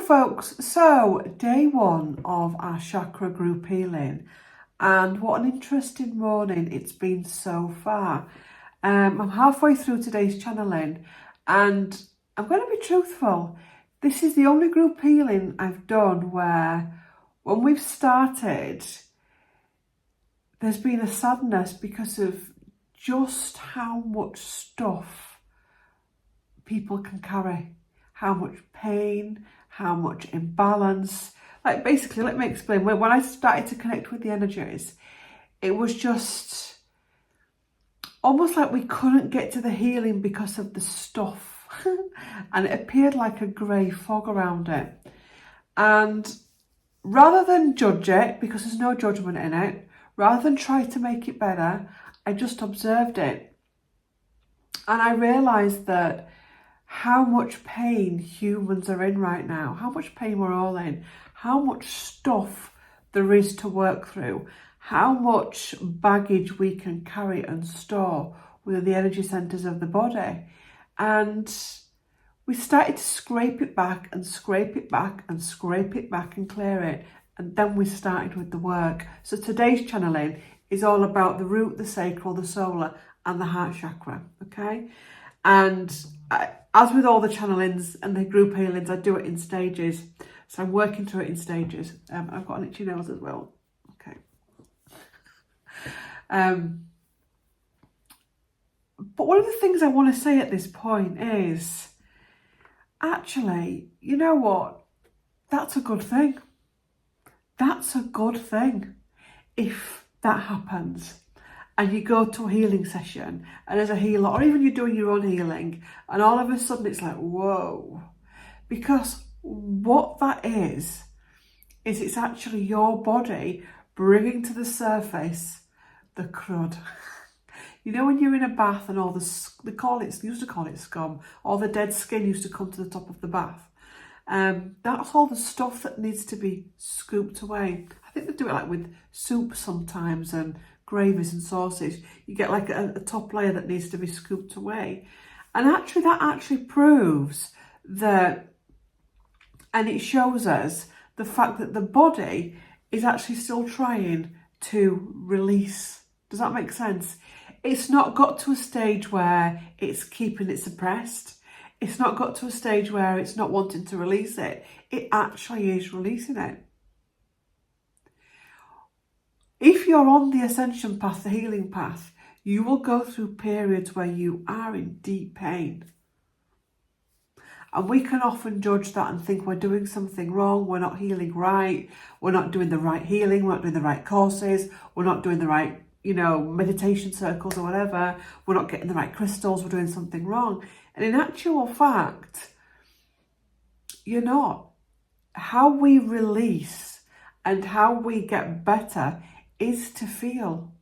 folks, so day one of our chakra group healing, and what an interesting morning it's been so far. I'm halfway through today's channeling, and I'm going to be truthful. This is the only group healing I've done where when we've started, there's been a sadness because of just how much stuff people can carry, how much pain, how much imbalance. Like basically, let me explain. When I started to connect with the energies, it was just almost like we couldn't get to the healing because of the stuff. And it appeared like a grey fog around it. And rather than judge it, because there's no judgment in it, rather than try to make it better, I just observed it. And I realised that how much pain humans are in right now, how much pain we're all in, how much stuff there is to work through, how much baggage we can carry and store within the energy centres of the body. And we started to scrape it back and scrape it back and scrape it back and clear it. And then we started with the work. So today's channeling is all about the root, the sacral, the solar and the heart chakra, okay? And as with all the channelings and the group healings, I do it in stages. So I'm working through it in stages. I've got an itchy nose as well. Okay. But one of the things I want to say at this point is, actually, you know what? That's a good thing. That's a good thing if that happens. And you go to a healing session and as a healer, or even you're doing your own healing, and all of a sudden it's like, whoa. Because what that is it's actually your body bringing to the surface the crud. You know when you're in a bath and all the, used to call it scum, all the dead skin used to come to the top of the bath. That's all the stuff that needs to be scooped away. I think they do it like with soup sometimes and gravies and sauces. You get like a top layer that needs to be scooped away. And actually that actually proves that, and it shows us the fact that the body is actually still trying to release. Does that make sense? It's not got to a stage where it's keeping it suppressed. It's not got to a stage where it's not wanting to release it. It actually is releasing it. If you're on the ascension path, the healing path, you will go through periods where you are in deep pain. And we can often judge that and think we're doing something wrong, we're not healing right, we're not doing the right healing, we're not doing the right courses, we're not doing the right, meditation circles or whatever, we're not getting the right crystals, we're doing something wrong. And in actual fact, you're not. How we release and how we get better is to feel.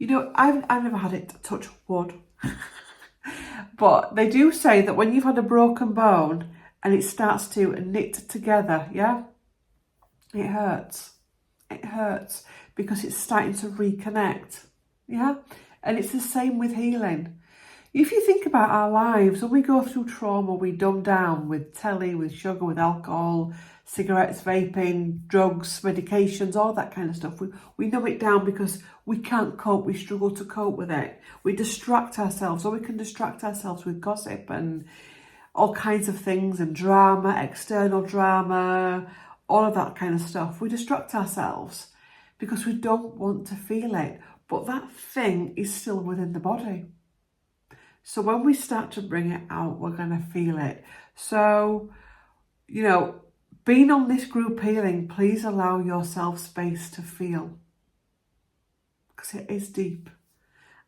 I've never had it, touch wood. But they do say that when you've had a broken bone and it starts to knit together, yeah, it hurts. It hurts because it's starting to reconnect, yeah? And it's the same with healing. If you think about our lives, when we go through trauma, we dumb down with telly, with sugar, with alcohol, cigarettes, vaping, drugs, medications, all that kind of stuff. We numb it down because we can't cope, we struggle to cope with it. We distract ourselves, or we can distract ourselves with gossip and all kinds of things and drama, external drama, all of that kind of stuff. We distract ourselves because we don't want to feel it, but that thing is still within the body. So when we start to bring it out, we're going to feel it. So, being on this group healing, please allow yourself space to feel. Because it is deep.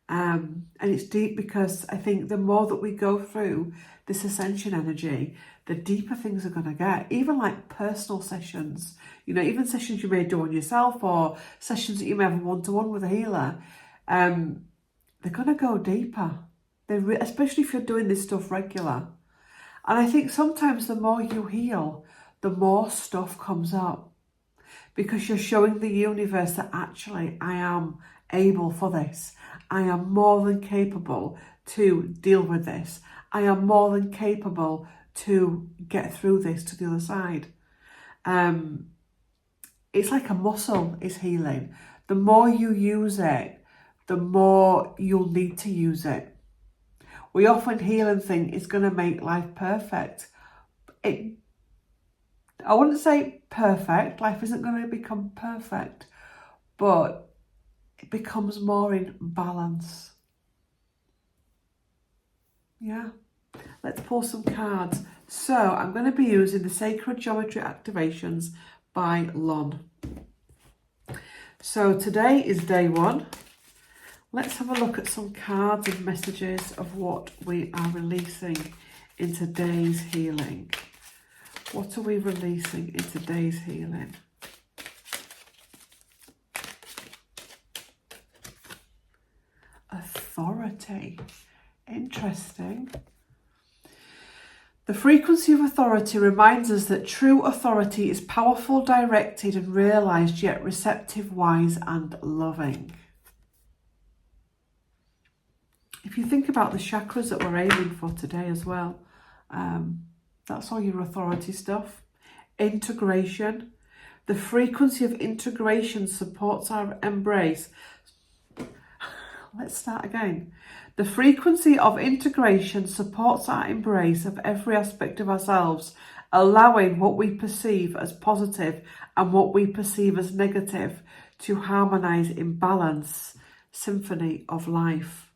And it's deep because I think the more that we go through this ascension energy, the deeper things are going to get. Even like personal sessions, even sessions you may do on yourself or sessions that you may have one-to-one with a healer, they're going to go deeper. Especially if you're doing this stuff regular. And I think sometimes the more you heal, the more stuff comes up. Because you're showing the universe that actually I am able for this. I am more than capable to deal with this. I am more than capable to get through this to the other side. It's like a muscle is healing. The more you use it, the more you'll need to use it. We often heal and think it's going to make life perfect. I wouldn't say perfect. Life isn't going to become perfect, but it becomes more in balance. Yeah. Let's pull some cards. So I'm going to be using the Sacred Geometry Activations by Lon. So today is day 1. Let's have a look at some cards and messages of what we are releasing in today's healing. What are we releasing in today's healing? Authority. Interesting. The frequency of authority reminds us that true authority is powerful, directed and realised, yet receptive, wise and loving. If you think about the chakras that we're aiming for today as well, that's all your authority stuff. Integration. The frequency of integration supports our embrace. Let's start again. The frequency of integration supports our embrace of every aspect of ourselves, allowing what we perceive as positive and what we perceive as negative to harmonise in balance. Symphony of life.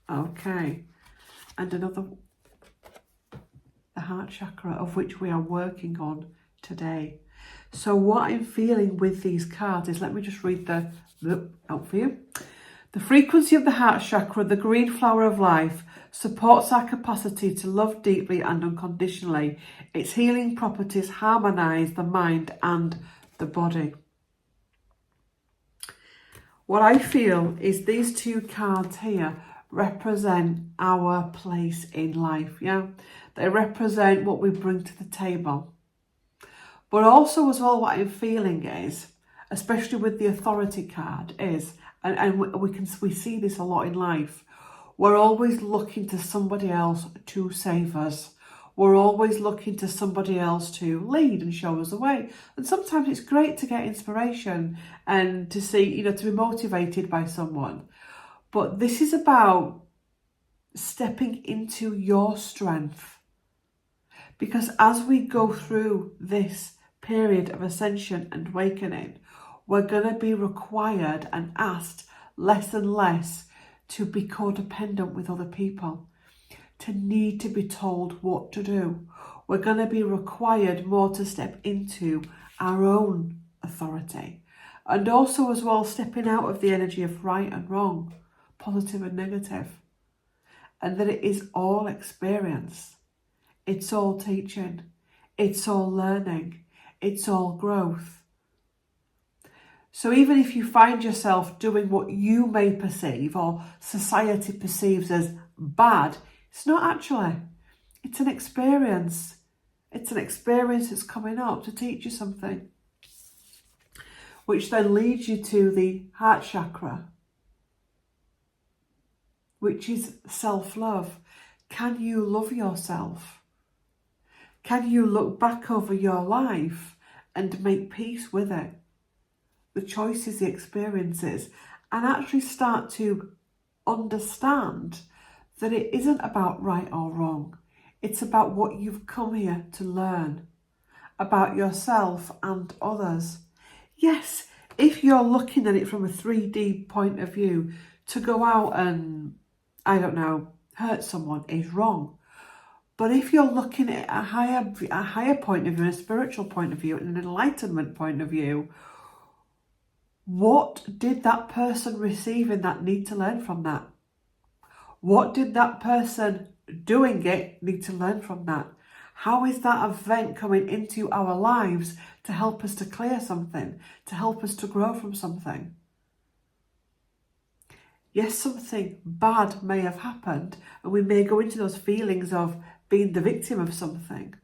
Okay. And another, the heart chakra, of which we are working on today. So what I'm feeling with these cards is, let me just read the out for you. The frequency of the heart chakra, the green flower of life, supports our capacity to love deeply and unconditionally. Its healing properties harmonise the mind and the body. What I feel is these 2 cards here represent our place in life, yeah? They represent what we bring to the table. But also as well, what I'm feeling is, especially with the authority card, is, and we see this a lot in life, we're always looking to somebody else to save us. We're always looking to somebody else to lead and show us the way. And sometimes it's great to get inspiration and to see, to be motivated by someone. But this is about stepping into your strength. Because as we go through this period of ascension and awakening, we're going to be required and asked less and less to be codependent with other people, to need to be told what to do. We're going to be required more to step into our own authority. And also as well, stepping out of the energy of right and wrong, positive and negative. And that it is all experience. It's all teaching. It's all learning. It's all growth. So even if you find yourself doing what you may perceive or society perceives as bad, it's not actually. It's an experience. It's an experience that's coming up to teach you something. Which then leads you to the heart chakra, which is self-love. Can you love yourself? Can you look back over your life and make peace with it? The choices, the experiences, and actually start to understand that it isn't about right or wrong. It's about what you've come here to learn about yourself and others. Yes, if you're looking at it from a 3D point of view, to go out and, hurt someone is wrong. But if you're looking at a higher point of view, a spiritual point of view, and an enlightenment point of view, what did that person receive in that need to learn from that? What did that person doing it need to learn from that? How is that event coming into our lives to help us to clear something, to help us to grow from something? Yes, something bad may have happened, and we may go into those feelings of being the victim of something,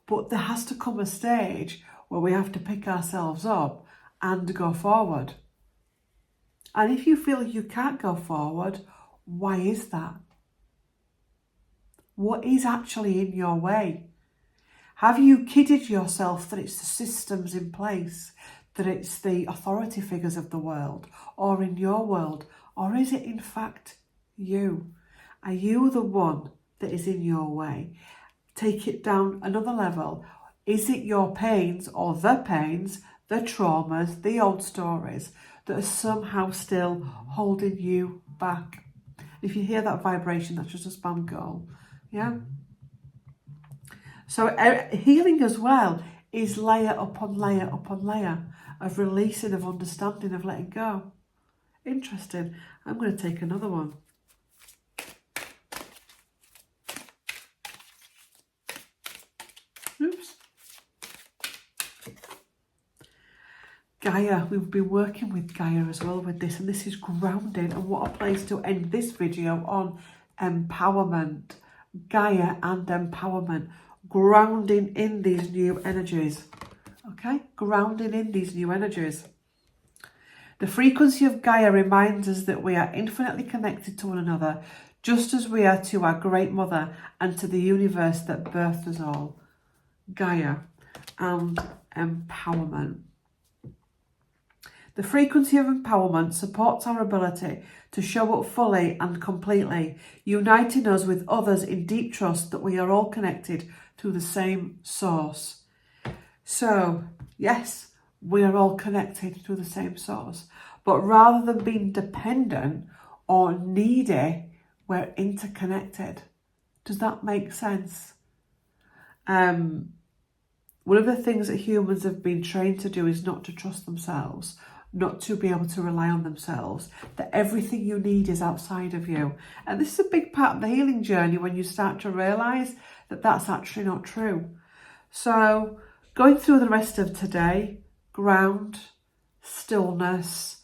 but there has to come a stage where we have to pick ourselves up and go forward. And if you feel you can't go forward, why is that? what is actually in your way. Have you kidded yourself that it's the systems in place, that it's the authority figures of the world or in your world, or is it in fact you? Are you the one that is in your way? Take it down another level. Is it your pains or the pains, the traumas, the old stories that are somehow still holding you back? If you hear that vibration, that's just a spam call. Yeah? So healing as well is layer upon layer upon layer of releasing, of understanding, of letting go. Interesting. I'm going to take another one. Oops. Gaia, we've been working with Gaia as well with this, and this is grounding, and what a place to end this video on. Empowerment. Gaia and empowerment. Grounding in these new energies. Okay? Grounding in these new energies. The frequency of Gaia reminds us that we are infinitely connected to one another, just as we are to our Great Mother and to the universe that birthed us all. Gaia and empowerment. The frequency of empowerment supports our ability to show up fully and completely, uniting us with others in deep trust that we are all connected to the same source. So, yes, we are all connected to the same source, but rather than being dependent or needy, we're interconnected. Does that make sense? One of the things that humans have been trained to do is not to trust themselves, not to be able to rely on themselves, that everything you need is outside of you. And this is a big part of the healing journey when you start to realise that that's actually not true. So going through the rest of today, ground, stillness,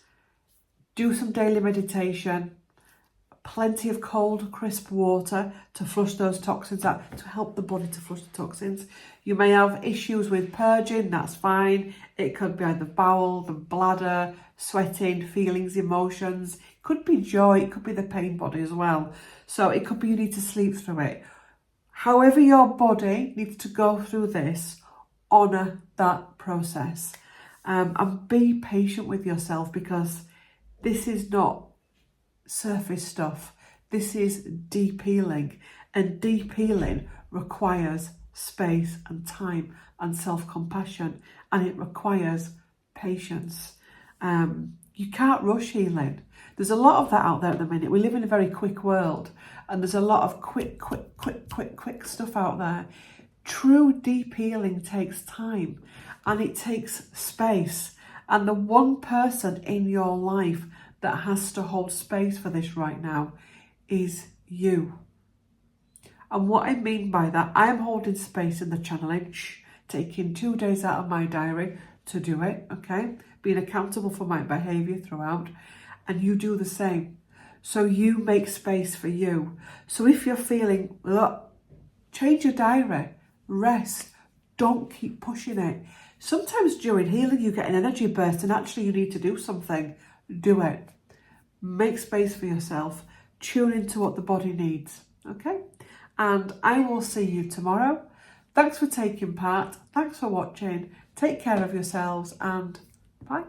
do some daily meditation, plenty of cold, crisp water to flush those toxins out, to help the body to flush the toxins. You may have issues with purging, that's fine. It could be either bowel, the bladder, sweating, feelings, emotions. It could be joy, it could be the pain body as well. So it could be you need to sleep through it. However your body needs to go through this, honour that process. And be patient with yourself, because this is not surface stuff. This is deep healing, and deep healing requires space and time and self-compassion, and it requires patience. You can't rush healing. There's a lot of that out there at the minute. We live in a very quick world, and there's a lot of quick stuff out there. True deep healing takes time, and it takes space, and the one person in your life that has to hold space for this right now is you. And what I mean by that, I am holding space in the channeling, taking 2 days out of my diary to do it, okay? Being accountable for my behaviour throughout, and you do the same. So you make space for you. So if you're feeling, change your diary, rest, don't keep pushing it. Sometimes during healing you get an energy burst and actually you need to do something. Do it. Make space for yourself. Tune into what the body needs. Okay? And I will see you tomorrow. Thanks for taking part. Thanks for watching. Take care of yourselves, and bye.